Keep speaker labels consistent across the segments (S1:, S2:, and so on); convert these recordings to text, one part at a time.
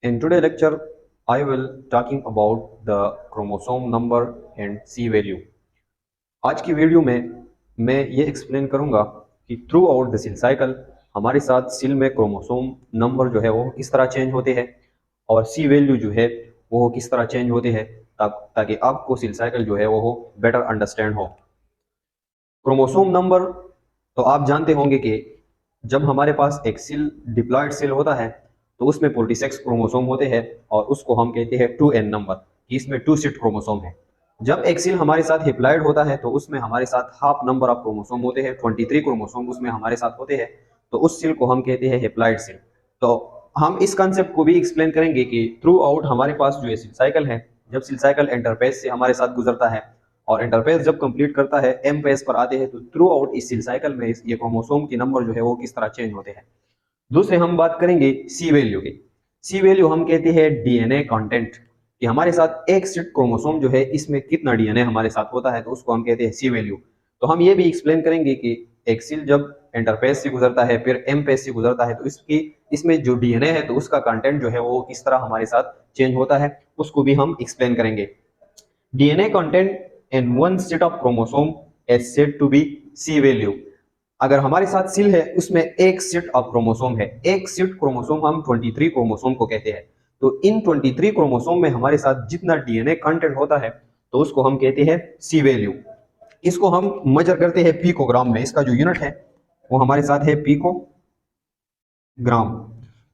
S1: In today's lecture, I will talking about the chromosome number and C value. आज की video में मैं ये एक्सप्लेन करूंगा कि throughout the cell cycle हमारे साथ सेल में क्रोमोसोम नंबर जो है वो किस तरह चेंज होते हैं और सी वैल्यू जो है वो किस तरह चेंज होते हैं ताकि आपको सेल साइकिल जो है वो बेटर अंडरस्टैंड हो। क्रोमोसोम नंबर तो आप जानते होंगे कि जब हमारे पास एक सेल डिप्लॉयड सेल होता है तो उसमें 46 क्रोमोसोम होते हैं और उसको हम कहते हैं 2n नंबर कि इसमें 2 सेट क्रोमोसोम है। जब एक सेल हमारे साथ हैप्लॉइड होता है तो उसमें हमारे साथ हाफ नंबर ऑफ क्रोमोसोम होते हैं, 23 क्रोमोसोम उसमें हमारे साथ होते हैं, तो उस सेल को हम कहते हैं हैप्लॉइड सेल। तो हम इस कंसेप्ट को भी एक्सप्लेन करेंगे कि थ्रू आउट हमारे पास जो सेल साइकिल है, जब सेल साइकिल इंटरफेस से हमारे साथ गुजरता है और इंटरफेस जब कंप्लीट करता है एम पेज पर आते हैं तो थ्रू आउट इस सेल साइकिल में ये क्रोमोसोम की नंबर जो है वो किस तरह चेंज होते हैं। दूसरे हम बात करेंगे सी वैल्यू की। सी वैल्यू हम कहते हैं डीएनए कंटेंट कि हमारे साथ एक सेट क्रोमोसोम जो है इसमें कितना डीएनए हमारे साथ होता है तो उसको हम कहते हैं सी वैल्यू। तो हम ये भी एक्सप्लेन करेंगे कि एक सेल जब इंटरफेस से गुजरता है फिर एम पेज से गुजरता है तो इसमें जो डीएनए है तो उसका कंटेंट जो है वो किस तरह हमारे साथ चेंज होता है उसको भी हम एक्सप्लेन करेंगे। DNA content in one set of chromosome is said to be C value. अगर हमारे साथ सेल है उसमें एक सेट ऑफ क्रोमोसोम है, एक सेट क्रोमोसोम हम 23 क्रोमोसोम को कहते हैं। तो इन 23 क्रोमोसोम में हमारे साथ जितना डीएनए कंटेंट होता है तो उसको हम कहते हैं सी वैल्यू। इसको हम मेजर करते हैं पिकोग्राम में, इसका जो यूनिट है वो हमारे साथ है पिकोग्राम।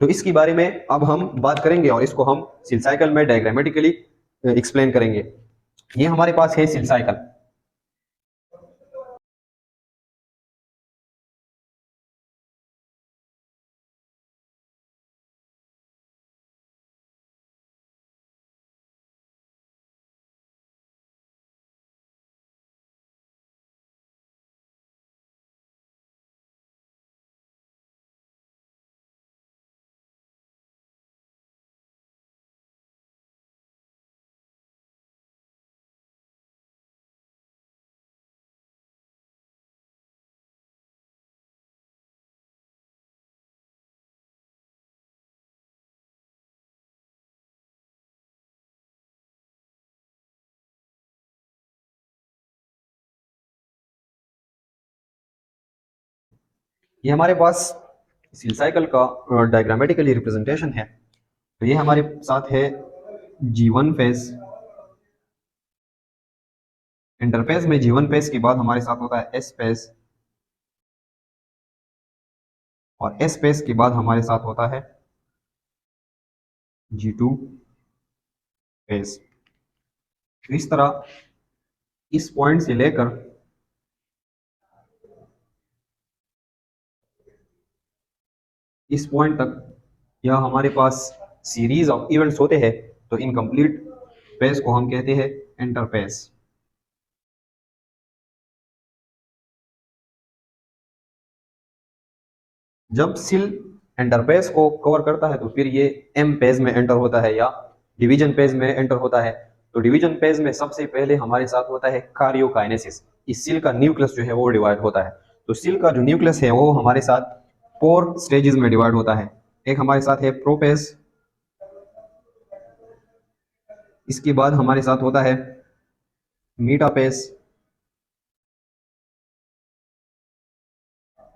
S1: तो इसके बारे में अब हम बात करेंगे और इसको हम सेल साइकिल में डायग्रामेटिकली एक्सप्लेन करेंगे। ये हमारे पास है सेल साइकिल। ये हमारे पास सेल साइकिल का डायग्रामेटिकली रिप्रेजेंटेशन है। तो ये हमारे साथ है G1 फेज। इंटरफेस में G1 फेज के बाद हमारे साथ होता है S फेज और S फेज के बाद हमारे साथ होता है G2 फेज। तो इस तरह इस पॉइंट से लेकर इस पॉइंट तक यह हमारे पास सीरीज ऑफ इवेंट्स होते हैं। तो इनकम्प्लीट फेज को हम कहते हैं इंटरफेस। जब सेल इंटरफेस को कवर करता है तो फिर ये एम पेज में एंटर होता है या डिवीजन पेज में एंटर होता है। तो डिवीजन पेज में सबसे पहले हमारे साथ होता है कार्योकाइनेसिस। इस सेल का न्यूक्लियस जो है वो डिवाइड होता है। तो सेल का जो न्यूक्लियस है वो हमारे साथ 4 स्टेजेस में डिवाइड होता है। एक हमारे साथ है प्रोपेज, इसके बाद हमारे साथ होता है मीटापेज,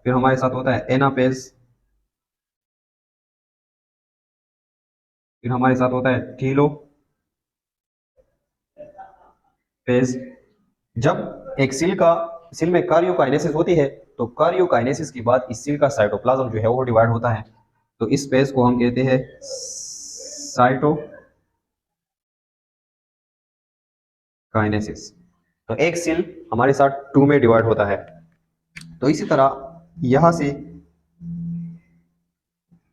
S1: फिर हमारे साथ होता है एनापेज, फिर हमारे साथ होता है टीलोपेज। जब एक सेल में कार्योकाइनेसिस होती है तो कार्योकाइनेसिस के बाद इस सेल का साइटोप्लाज्म जो है वो डिवाइड होता है। तो इस पेज को हम कहते हैं साइटोकाइनेसिस। तो एक सेल हमारे साथ 2 में डिवाइड होता है। तो इसी तरह यहां से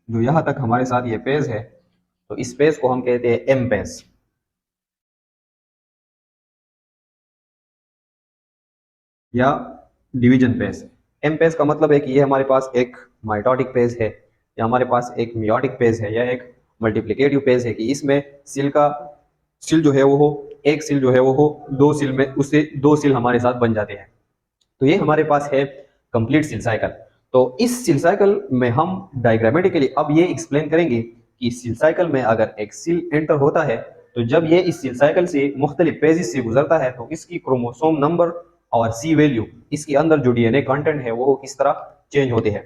S1: जो यहां तक हमारे साथ ये पेज है तो इस पेज को हम कहते हैं एम पेज या डिवीजन पेज। एम पेज का मतलब है कि ये हमारे पास एक माइटोटिक पेज है या हमारे पास एक मियोटिक पेज है या एक मल्टीप्लिकेटिव पेज है कि इसमें सेल जो है वो हो, एक सेल जो है वो हो, 2 सेल में उससे 2 सेल हमारे साथ बन जाते हैं। तो ये हमारे पास है कंप्लीट सेल साइकिल। तो इस सेल साइकिल में हम डायग्रामेटिकली अब ये एक्सप्लेन करेंगे कि सेल साइकिल में अगर एक सेल एंटर होता है तो जब ये इस सेल साइकिल से मुख्तलिफ पेजेस से गुजरता है तो इसकी क्रोमोसोम नंबर और सी वैल्यू, इसके अंदर जो डीएनए कंटेंट है वो किस तरह चेंज होते हैं।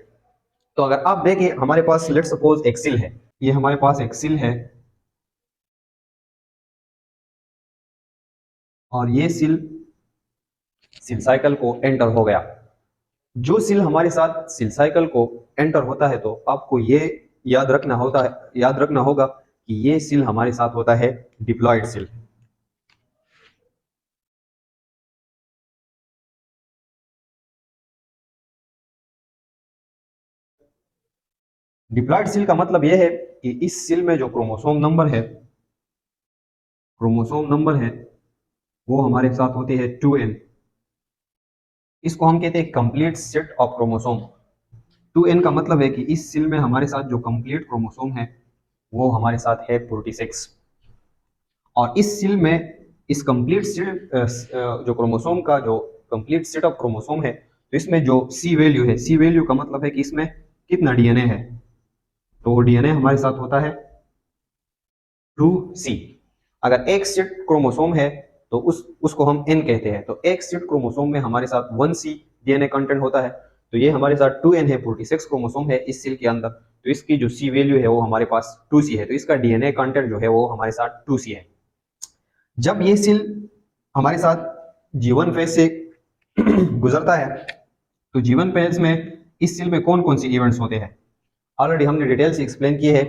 S1: तो अगर आप देखें हमारे पास लेट सपोज एक सेल है, ये हमारे पास एक सेल है और ये सेल सेल साइकिल को एंटर हो गया। जो सेल हमारे साथ सेल साइकिल को एंटर होता है तो आपको ये याद रखना होगा कि ये सेल हमारे साथ होता है डिप्लॉयड सेल। डिप्लॉयड सेल का मतलब यह है कि इस सेल में जो क्रोमोसोम नंबर है वो हमारे साथ होते हैं 2n। इसको हम कहते हैं complete set of chromosome. 2n का मतलब है कि इस सेल में हमारे साथ जो कंप्लीट क्रोमोसोम है वो हमारे साथ है 46। और इस सेल में इस कंप्लीट सेट जो क्रोमोसोम का जो कंप्लीट सेट ऑफ क्रोमोसोम है तो इसमें जो सी वैल्यू है, सी वैल्यू का मतलब है कि इसमें कितना डीएनए है। तो वो डीएनए हमारे साथ होता है 2c। अगर एक सेट क्रोमोसोम है तो उसको हम n कहते हैं। तो एक सेट क्रोमोसोम में हमारे साथ 1c डीएनए कंटेंट होता है। तो ये हमारे साथ 2n है, 46 क्रोमोसोम है इस सेल के अंदर। तो इसकी जो सी वैल्यू है वो हमारे पास 2c है। तो इसका डीएनए कंटेंट जो है वो हमारे साथ 2c है। जब ये सेल हमारे साथ जीवन फेज से गुजरता है तो जीवन फेज में इस सेल में कौन कौन सी इवेंट्स होते हैं, ऑलरेडी हमने डिटेल से एक्सप्लेन किए हैं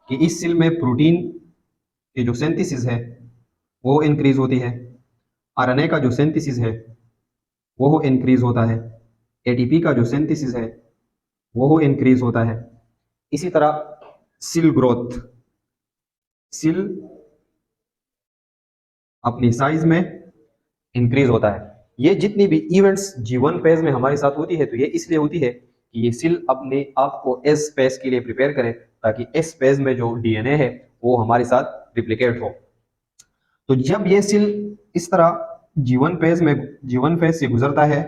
S1: कि इस सेल में प्रोटीन की जो सिंथेसिस है वो इंक्रीज होती है, आरएनए का जो सिंथेसिस है वो इंक्रीज होता है, एटीपी का जो सिंथेसिस है वो इंक्रीज होता है। इसी तरह सेल ग्रोथ, सेल अपनी साइज में इंक्रीज होता है। ये जितनी भी इवेंट्स जीवन फेज में हमारे साथ होती है तो ये इसलिए होती है कि ये सेल अपने आप को एस फेज के लिए प्रिपेयर करे ताकि एस फेज में जो डीएनए है वो हमारे साथ रिप्लिकेट हो। तो जब ये सेल इस तरह जीवन फेज से गुजरता है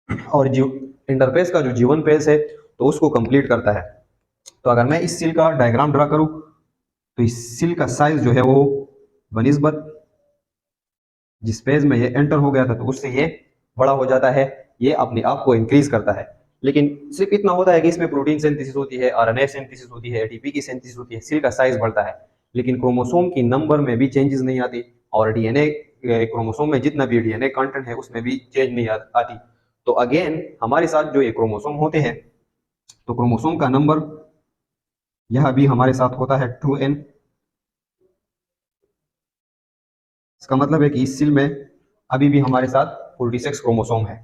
S1: और इंटरफेस का जो जीवन फेज है तो उसको कंप्लीट करता है। तो अगर मैं इस सेल का डायग्राम ड्रा करूं तो इस सेल का साइज जो है वो बनिस्बत जिस फेज में ये एंटर हो गया था तो उससे ये बड़ा हो जाता है, ये अपने आप को इंक्रीज करता है। लेकिन सिर्फ इतना होता है कि इसमें प्रोटीन सिंथेसिस होती है, आरएनए सिंथेसिस होती है, एटीपी की सिंथेसिस होती है, सेल का साइज बढ़ता है। लेकिन क्रोमोसोम की नंबर में भी चेंजेस नहीं आती और डीएनए क्रोमोसोम में जितना भी डीएनए कंटेंट है उसमें भी चेंज नहीं आती। तो अगेन हमारे साथ जो ये क्रोमोसोम होते हैं तो क्रोमोसोम का नंबर यह भी हमारे साथ होता है 2n। इसका मतलब है कि इस सेल में अभी भी हमारे साथ 46 क्रोमोसोम है।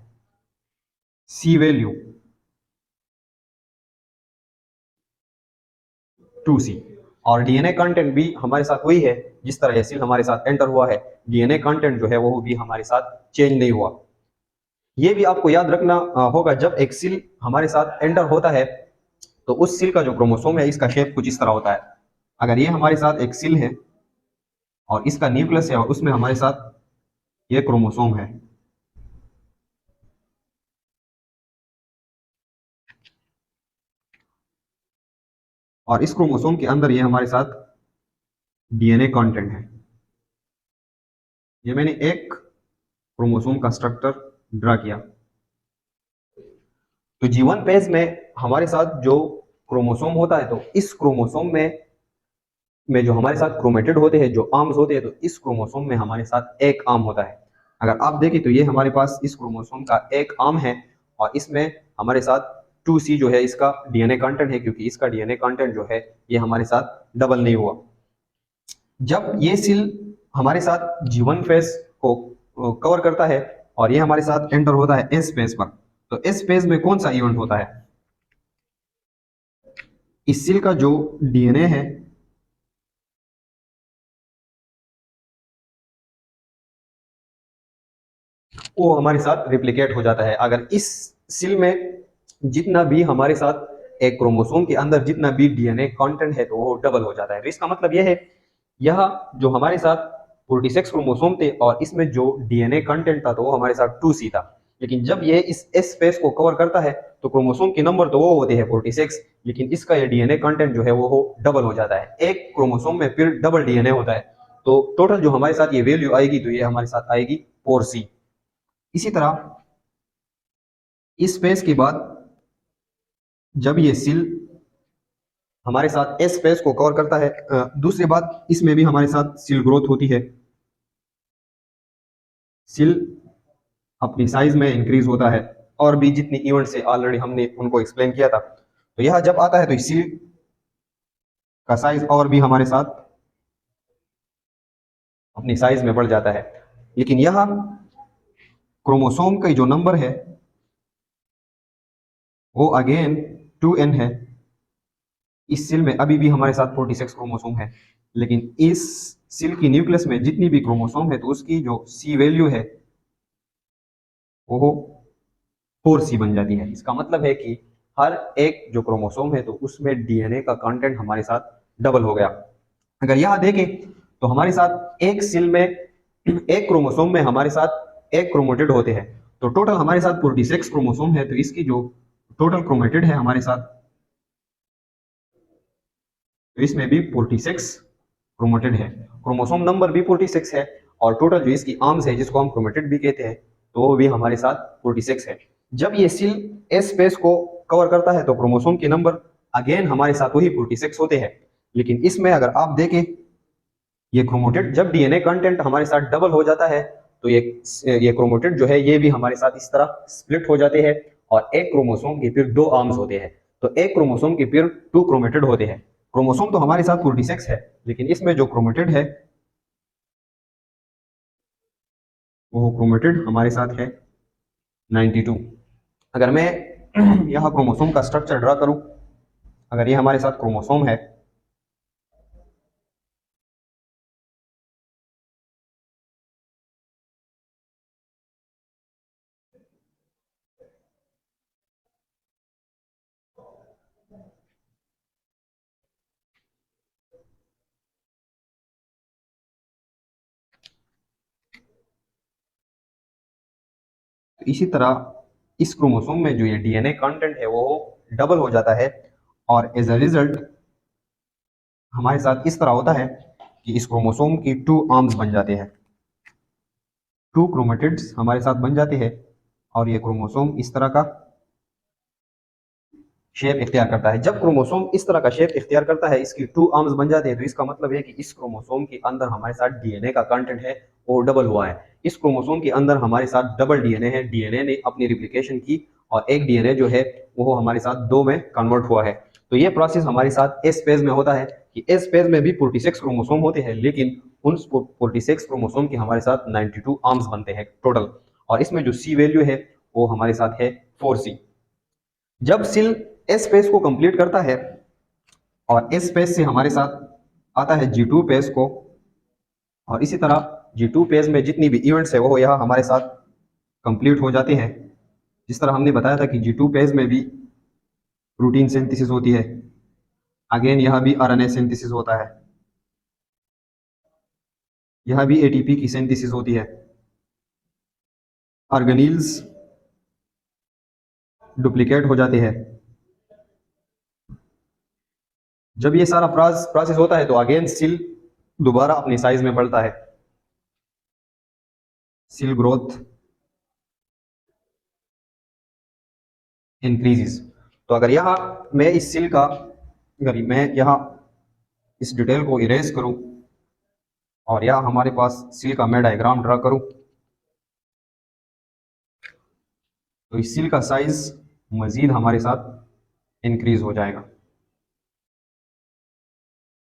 S1: सी वैल्यू 2c और डीएनए कंटेंट भी हमारे साथ वही है जिस तरह ये सेल हमारे साथ एंटर हुआ है, डीएनए कंटेंट जो है वो भी हमारे साथ चेंज नहीं हुआ। ये भी आपको याद रखना होगा जब एक सेल हमारे साथ एंटर होता है तो उस सेल का जो क्रोमोसोम है इसका शेप कुछ इस तरह होता है। अगर ये हमारे साथ एक सेल है और इसका न्यूक्लियस है और उसमें हमारे साथ ये क्रोमोसोम है, और इस क्रोमोसोम के अंदर ये हमारे साथ डीएनए कंटेंट है। ये मैंने एक क्रोमोसोम का स्ट्रक्चर ड्रा किया। तो जीवन फेज में हमारे साथ जो क्रोमोसोम होता है तो इस क्रोमोसोम में जो हमारे साथ क्रोमेटिड होते हैं, जो आर्म्स होते हैं, तो इस क्रोमोसोम में हमारे साथ एक आर्म होता है। अगर आप देखें तो ये हमारे पास इस क्रोमोसोम का एक आर्म है और इसमें हमारे साथ 2c जो है इसका डीएनए कंटेंट है, क्योंकि इसका डीएनए कंटेंट जो है ये हमारे साथ डबल नहीं हुआ। जब ये सेल हमारे साथ जीवन फेज को कवर करता है और ये हमारे साथ एंटर होता है एस फेज पर, तो एस फेज में कौन सा इवेंट होता है, इस सेल का जो डीएनए है वो हमारे साथ रिप्लिकेट हो जाता है। अगर इस सेल में जितना भी हमारे साथ एक क्रोमोसोम के अंदर जितना भी डीएनए कंटेंट है तो वो डबल हो जाता है। तो इसका मतलब यह है यह जो हमारे साथ 46 क्रोमोसोम थे और इसमें जो डीएनए कंटेंट था तो वो हमारे साथ 2c था। लेकिन जब ये इस एस स्पेस को कवर करता है तो क्रोमोसोम के नंबर तो वो होते हैं 46, लेकिन इसका ये डीएनए कंटेंट जो है वो डबल हो जाता है। एक क्रोमोसोम में फिर डबल डीएनए होता है, तो टोटल जो हमारे साथ ये वैल्यू आएगी तो ये हमारे साथ आएगी 4C। इसी तरह इस स्पेस के बाद जब ये सिल हमारे साथ एस स्पेस को कवर करता है, दूसरी बात इसमें भी हमारे साथ सिल ग्रोथ होती है। सिल अपनी साइज में इंक्रीज होता है, और भी जितनी इवेंट्स है ऑलरेडी हमने उनको एक्सप्लेन किया था। तो यह जब आता है तो सिल का साइज और भी हमारे साथ अपनी साइज में बढ़ जाता है। लेकिन यह क्रोमोसोम का जो नंबर है वो अगेन 2n है। इस सेल में अभी भी हमारे साथ 46 क्रोमोसोम है, लेकिन इस सेल की न्यूक्लियस में जितनी भी क्रोमोसोम है तो उसकी जो सी वैल्यू है वो 4C बन जाती है। इसका मतलब है कि हर एक जो क्रोमोसोम है तो उसमें डीएनए का कंटेंट हमारे साथ डबल हो गया। अगर यहां देखें तो हमारे साथ एक सेल में एक क्रोमोसोम में हमारे साथ एक क्रोमेटिड होते हैं, तो टोटल हमारे साथ 46 क्रोमोसोम है, तो इसकी जो टोटल क्रोमेटिड है हमारे साथ, तो इसमें भी 46 क्रोमेटिड है। क्रोमोसोम नंबर भी 46 है, और टोटल जो इसकी आर्म्स है जिसको हम क्रोमेटिड भी कहते हैं तो वो भी हमारे साथ 46 है। जब ये सेल एस स्पेस को कवर करता है तो क्रोमोसोम के नंबर अगेन हमारे साथ वही 46 होते हैं। लेकिन इसमें अगर आप देखें ये क्रोमेटिड जब डीएनए कंटेंट हमारे साथ डबल हो जाता है तो ये क्रोमेटिड जो है ये भी हमारे साथ इस तरह स्प्लिट हो जाते हैं, और एक क्रोमोसोम के फिर दो आर्म्स होते हैं, तो एक क्रोमोसोम के फिर 2 क्रोमेटिड होते हैं। क्रोमोसोम तो हमारे साथ 46 है, लेकिन इसमें जो क्रोमेटिड है वो क्रोमेटिड हमारे साथ है 92। अगर मैं यहाँ क्रोमोसोम का स्ट्रक्चर ड्रा करूं, अगर ये हमारे साथ क्रोमोसोम है तो इसी तरह इस क्रोमोसोम में जो ये डीएनए कंटेंट है वो डबल हो जाता है, और एज अ रिजल्ट हमारे साथ इस तरह होता है कि इस क्रोमोसोम की 2 आर्म्स बन जाते हैं, 2 क्रोमेटिड्स हमारे साथ बन जाते हैं, और ये क्रोमोसोम इस तरह का शेप इख्तियार करता है। जब क्रोमोसोम इस तरह का शेप इख्तियार करता है, इसकी 2 आर्म्स बन जाते हैं, तो इसका मतलब है कि इस क्रोमोसोम के अंदर हमारे साथ डीएनए का कंटेंट है वो डबल हुआ है। इस क्रोमोसोम के अंदर हमारे साथ डबल डीएनए है, डीएनए ने अपनी रिप्लिकेशन की और एक डीएनए जो है वो हमारे साथ 2 में कन्वर्ट हुआ है। तो ये प्रोसेस हमारे साथ एस फेज में होता है कि एस फेज में भी 46 क्रोमोसोम होते हैं, लेकिन उन 46 क्रोमोसोम के हमारे साथ 92 आर्म्स बनते हैं टोटल, और इसमें जो सी वैल्यू है वो हमारे साथ है 4C। जब सेल एस पेज को कंप्लीट करता है और एस पेज से हमारे साथ आता है G2 पेज को, और इसी तरह G2 पेज में जितनी भी इवेंट्स है वो यहाँ हमारे साथ कंप्लीट हो जाते हैं। जिस तरह हमने बताया था कि G2 पेज में भी प्रोटीन सिंथेसिस होती है, अगेन यहाँ भी आरएनए सिंथेसिस होता है, यहाँ भी एटीपी की सिंथेसिस होती है, ऑर्गेनील्स डुप्लीकेट हो जाते हैं। जब ये सारा प्रोसेस होता है तो अगेन सेल दोबारा अपनी साइज में बढ़ता है, सेल ग्रोथ इंक्रीजेस। तो अगर यहाँ मैं इस सेल का, अगर मैं यहाँ इस डिटेल को इरेज करूं और यहाँ हमारे पास सेल का मैं डायग्राम ड्रा करूं, तो इस सेल का साइज मजीद हमारे साथ इंक्रीज हो जाएगा।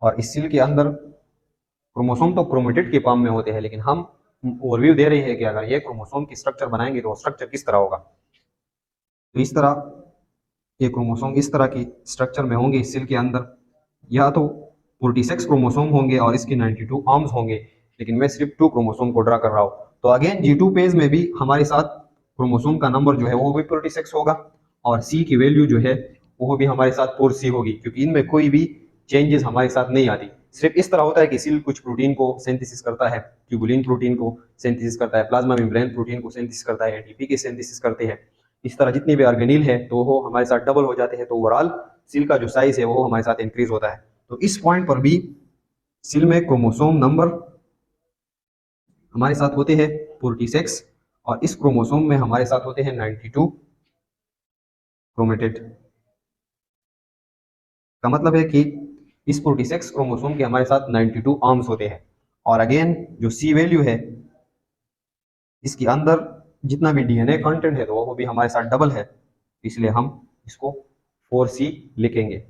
S1: और इस सेल के अंदर क्रोमोसोम तो क्रोमेटिड के फॉर्म में होते हैं, लेकिन हम ओवरव्यू दे रहे हैं कि अगर ये क्रोमोसोम की स्ट्रक्चर बनाएंगे तो स्ट्रक्चर किस तरह होगा। तो इस तरह ये क्रोमोसोम इस तरह की स्ट्रक्चर में होंगे इस सेल के अंदर, या तो 46 क्रोमोसोम होंगे और इसके 92 आर्म्स होंगे, लेकिन मैं सिर्फ 2 क्रोमोसोम को ड्रा कर रहा हूँ। तो अगेन G2 पेज में भी हमारे साथ क्रोमोसोम का नंबर जो है वो भी 46 होगा, और C की वैल्यू जो है वो भी हमारे साथ 4C होगी, क्योंकि इनमें कोई भी चेंजेस हमारे साथ नहीं आती। सिर्फ इस तरह होता है कि सेल कुछ प्रोटीन को सिंथेसिस करता है, ट्यूबुलिन प्रोटीन को सिंथेसिस करता है, प्लाज्मा मेम्ब्रेन प्रोटीन को सिंथेसिस करता है, एटीपी की सिंथेसिस करते हैं। इस तरह जितने भी ऑर्गेनील है तो वो हमारे साथ डबल हो जाते हैं, तो ओवरऑल सेल का जो साइज है वो हमारे साथ इंक्रीज होता है। तो इस पॉइंट पर भी सेल में क्रोमोसोम नंबर हमारे साथ होते हैं 46 और इस क्रोमोसोम में हमारे साथ होते हैं 92 क्रोमेटेड। का मतलब है कि इस 46 क्रोमोसोम के हमारे साथ 92 आर्म्स होते हैं। और अगेन जो सी वैल्यू है, इसके अंदर जितना भी डीएनए कंटेंट है तो वो भी हमारे साथ डबल है, इसलिए हम इसको 4C लिखेंगे।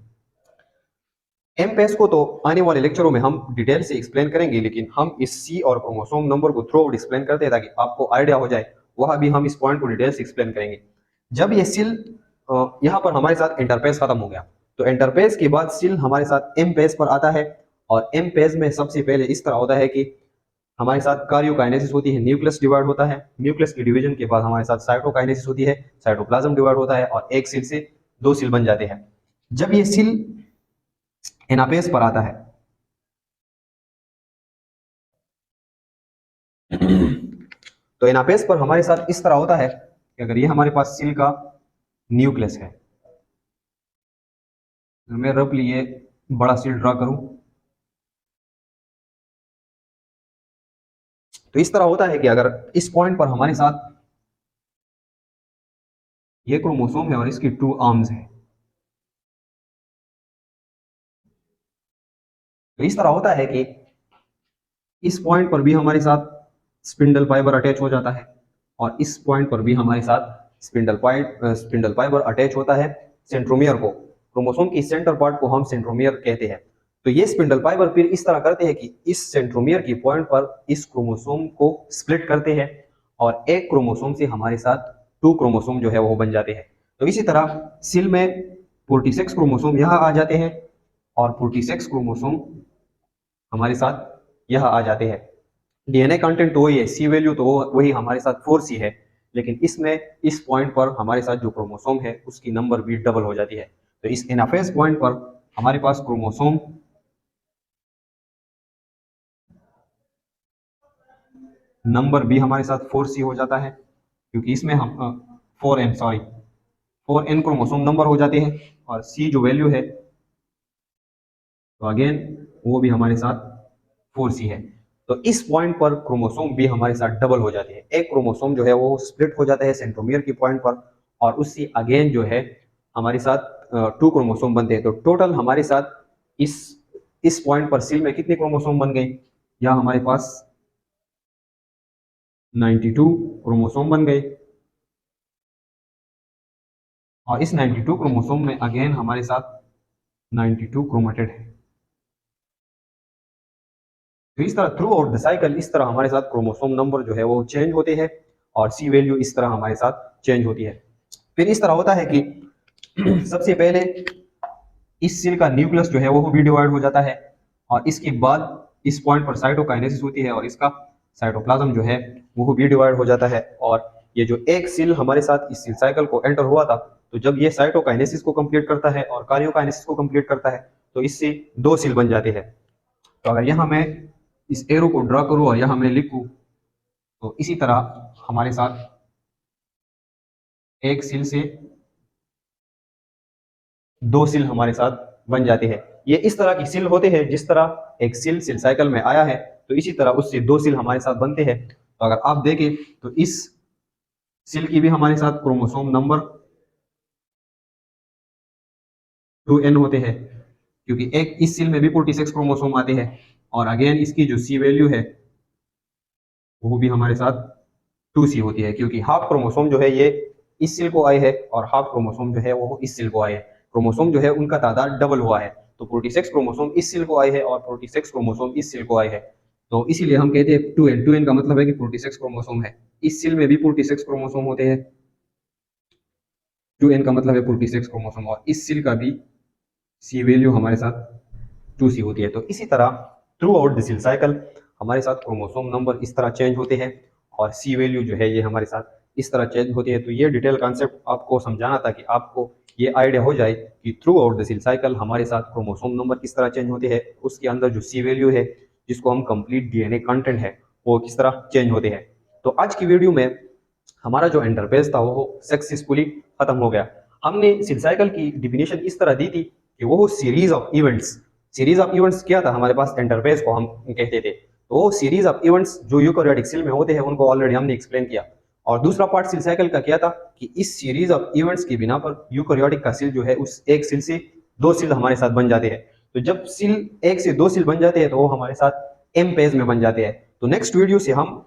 S1: एमपेस को तो आने वाले लेक्चरों में हम डिटेल से एक्सप्लेन करेंगे, लेकिन हम इस सी और क्रोमोसोम नंबर को थ्रू आउट एक्सप्लेन करते हैं ताकि आपको आइडिया हो जाए, वह भी हम इस पॉइंट को डिटेल से एक्सप्लेन करेंगे। जब ये सेल यहाँ पर हमारे साथ इंटरपेस खत्म हो गया, तो इंटरपेस के बाद सेल हमारे साथ एमपेस पर आता है। और एमपेस में सबसे पहले इस तरह होता है कि हमारे साथ कार्योकाइनेसिस होती है, न्यूक्लियस डिवाइड होता है, न्यूक्लियस की डिवीजन के बाद हमारे साथ साइटोकाइनेसिस होती है, साइटोप्लाज्म डिवाइड होता है और एक सेल से दो सेल बन जाते हैं। जब ये सेल एनापेस पर आता है तो एनापेस पर हमारे साथ इस तरह होता है कि अगर ये हमारे पास सेल का न्यूक्लियस है, मैं रफली ये बड़ा सेल ड्रा करूं तो इस तरह होता है कि अगर इस पॉइंट पर हमारे साथ ये क्रोमोसोम है और इसकी 2 आर्म्स है, तो इस तरह होता है कि इस पॉइंट पर भी हमारे साथ स्पिंडल फाइबर अटैच हो जाता है और इस पॉइंट पर भी हमारे साथ स्पिंडल फाइबर अटैच होता है सेंट्रोमियर को। क्रोमोसोम की सेंटर पार्ट को हम सेंट्रोमियर कहते हैं। तो ये स्पिंडल फाइबर फिर इस तरह करते हैं कि इस सेंट्रोमियर की पॉइंट पर इस क्रोमोसोम को स्प्लिट करते हैं और एक क्रोमोसोम से हमारे साथ 2 क्रोमोसोम जो है वो बन जाते हैं। तो इसी तरह सेल में 46 क्रोमोसोम यहाँ आ जाते हैं और 46 क्रोमोसोम हमारे साथ यहाँ आ जाते हैं। डीएनए कंटेंट तो वही है, सी वैल्यू तो वही हमारे साथ 4C है, लेकिन इसमें इस पॉइंट पर हमारे साथ जो क्रोमोसोम है उसकी नंबर भी डबल हो जाती है। तो इस एनाफेज पॉइंट पर हमारे पास क्रोमोसोम नंबर भी हमारे साथ 4C हो जाता है, क्योंकि इसमें हम 4N क्रोमोसोम नंबर हो जाते हैं और सी जो वैल्यू है तो अगेन वो भी हमारे साथ 4C है। तो इस पॉइंट पर क्रोमोसोम भी हमारे साथ डबल हो जाते हैं। एक क्रोमोसोम जो है वो स्प्लिट हो जाता है सेंट्रोमियर की पॉइंट पर और उससे अगेन जो है हमारे साथ 2 क्रोमोसोम बनते हैं। तो टोटल हमारे साथ इस इस पॉइंट पर सेल में कितने क्रोमोसोम बन गए? यहाँ हमारे पास 92 क्रोमोसोम बन गए और इस 92 क्रोमोसोम में अगेन हमारे साथ 92 क्रोमेटेड है। तो इस तरह थ्रू आउट द साइकिल इस तरह हमारे साथ क्रोमोसोम नंबर जो है वो चेंज होते हैं और सी वैल्यू इस तरह हमारे साथ चेंज होती है। फिर इस तरह होता है कि सबसे पहले इस सेल का न्यूक्लियस जो है वो भी डिवाइड हो जाता है और इसके बाद इस पॉइंट पर साइटोकाइनेसिस होती है और इसका साइटोप्लाज्म जो है वो भी डिवाइड हो जाता है। और ये जो एक सेल हमारे साथ इस सेल साइकिल को एंटर हुआ था, तो जब ये साइटोकाइनेसिस को कंप्लीट करता है और कार्योकाइनेसिस को कंप्लीट करता है तो इससे 2 सेल बन जाते हैं। तो अगर यहाँ मैं इस एरो को ड्रा करूं और यहाँ मैं लिखूं तो इसी तरह हमारे साथ एक सेल से 2 सेल हमारे साथ बन जाते हैं। ये इस तरह की सेल होते हैं, जिस तरह एक सेल साइकिल में आया है तो इसी तरह उससे 2 सेल हमारे साथ बनते हैं। तो अगर आप देखें तो इस सेल की भी हमारे साथ क्रोमोसोम नंबर 2N होते हैं, क्योंकि एक इस सेल में भी 46 क्रोमोसोम आते हैं और अगेन इसकी जो सी वैल्यू है वो भी हमारे साथ 2C होती है, क्योंकि हाफ क्रोमोसोम जो है ये इस सेल को आए है और हाफ क्रोमोसोम जो है वो इस सेल को आए है। क्रोमोसोम जो है उनका तादाद डबल हुआ है, तो 46 क्रोमोसोम इस सेल को आए है और 46 क्रोमोसोम इस सेल को आए है। तो इसीलिए हम कहते हैं 2N का मतलब है कि 46 क्रोमोसोम है। इस सेल में भी 46 क्रोमोसोम होते हैं, 2N का मतलब है 46 क्रोमोसोम और इस सेल का भी सी वैल्यू हमारे साथ 2C होती है। तो इसी तरह थ्रू आउट द साइकिल हमारे साथ क्रोमोसोम नंबर इस तरह चेंज होते हैं और सी वैल्यू जो है ये हमारे साथ इस तरह चेंज होती है। तो ये डिटेल कॉन्सेप्ट आपको समझाना था कि आपको ये आइडिया हो जाए कि throughout the cell cycle हमारे साथ क्रोमोसोम नंबर किस तरह चेंज होते हैं, उसके अंदर जो सी वैल्यू है जिसको हम कंप्लीट डीएनए कंटेंट है वो किस तरह चेंज होते हैं। तो आज की वीडियो में हमारा जो इंटरफेस था वो सक्सेसफुली खत्म हो गया। हमने सेल साइकिल की डिफिनेशन इस तरह दी थी कि वो सीरीज ऑफ इवेंट्स क्या था हमारे पास इंटरफेस को हम कहते थे। तो वो सीरीज ऑफ इवेंट्स जो यूकेरियोटिक सेल में होते हैं उनको ऑलरेडी हमने एक्सप्लेन किया। और दूसरा पार्ट सेल साइकिल का क्या था कि इस सीरीज ऑफ इवेंट्स की बिना पर यूकेरियोटिक का सेल जो है उस एक सेल से दो सेल हमारे साथ बन जाते हैं। तो जब सेल एक से दो सेल बन जाते हैं तो वो हमारे साथ एम पेज में बन जाते हैं। तो नेक्स्ट वीडियो से हम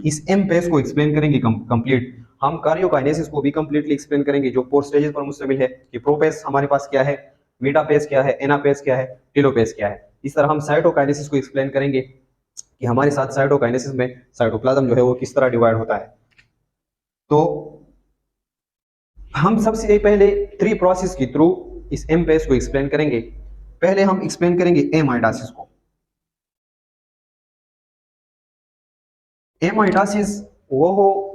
S1: इस एम पेज को एक्सप्लेन करेंगे कंप्लीट। हम कार्योकाइनेसिस को भी कंप्लीटली एक्सप्लेन करेंगे जो 4 स्टेजेस पर मुश्तमिल है कि प्रोपेज हमारे पास क्या है, मेटापेज क्या है, एनापेज क्या है, टेलोपेज क्या है। इस तरह हम साइटोकाइनेसिस को एक्सप्लेन करेंगे कि हमारे साथ साइटोकाइनेसिस में साइटोप्लाज्म जो है वो किस तरह डिवाइड होता है। तो हम सबसे पहले 3 प्रोसेस के थ्रू इस एम पेज को एक्सप्लेन करेंगे। पहले हम एक्सप्लेन करेंगे एमाइटासिस को। एमाइटासिस वो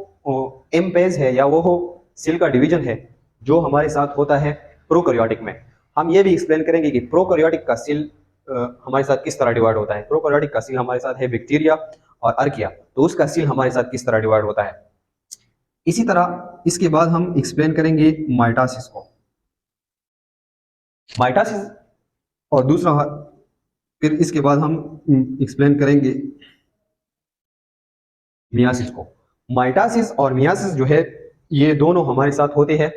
S1: एम पेज है या वो सेल का डिवीजन है जो हमारे साथ होता है प्रोकैरियोटिक में। हम ये भी एक्सप्लेन करेंगे कि प्रोकैरियोटिक का सेल हमारे साथ किस तरह डिवाइड होता है। प्रोकैरियोटिक का सेल हमारे साथ है बैक्टीरिया और अर्किया, तो उसका सेल हमारे साथ किस तरह डिवाइड होता है। इसी तरह इसके बाद हम एक्सप्लेन करेंगे माइटासिस को। माइटासिस और दूसरा फिर इसके बाद हम एक्सप्लेन करेंगे मियासिस को। माइटासिस और मियासिस जो है ये दोनों हमारे साथ होते हैं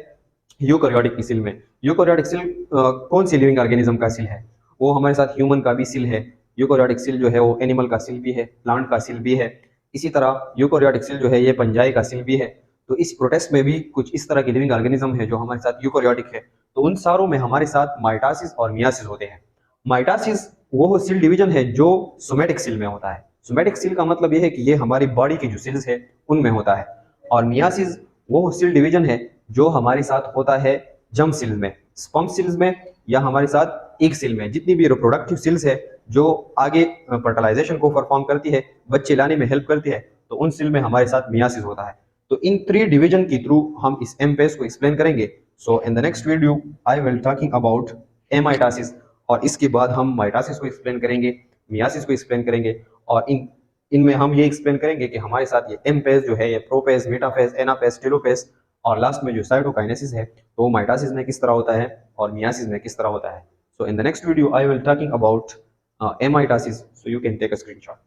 S1: यूकेरियोटिक की सेल में। यूकेरियोटिक सेल कौन सी लिविंग ऑर्गेनिज्म का सेल है, वो हमारे साथ ह्यूमन का भी सेल है। यूकेरियोटिक सेल जो है वो एनिमल का सेल भी है, प्लांट का सेल भी है। इसी तरह यूकेरियोटिक सेल जो है ये फंजाई का सेल भी है। तो इस प्रोटेस्ट में भी कुछ इस तरह की लिविंग ऑर्गेनिज्म है जो हमारे साथ यूकेरियोटिक है। तो उन सारों में हमारे साथ माइटासिस और मियासिस होते हैं। माइटासिस वो सेल डिवीजन है जो सोमेटिक सेल में होता है। सोमेटिक सेल का मतलब यह है कि ये हमारी बॉडी की जो सेल्स है उनमें होता है। और मियासिस वो सेल डिवीजन है जो हमारे साथ होता है जर्म सेल में, स्पर्म सेल्स में, या हमारे साथ एग सेल में। जितनी भी रिप्रोडक्टिव सेल्स है जो आगे फर्टिलाइजेशन को परफॉर्म करती है, बच्चे लाने में हेल्प करती है, तो उन सेल में हमारे साथ मियासिस होता है। तो इन 3 डिवीजन के थ्रू हम इस एम पेज को एक्सप्लेन करेंगे। So in the next video I will talking about amitosis, और इसके बाद हम माइटासिस को एक्सप्लेन करेंगे, मियासिस को एक्सप्लेन करेंगे, और इनमें हम ये एक्सप्लेन करेंगे कि हमारे साथ ये एम पेज जो है ये प्रोपेज, मेटापेज, एनापेज, टेलोपेज, और लास्ट में जो साइटोकाइनेसिस है तो वो माइटासिस में किस तरह होता है और मियासिस में किस तरह होता है। So in the next video I will talking about amitosis, so you can take a screenshot.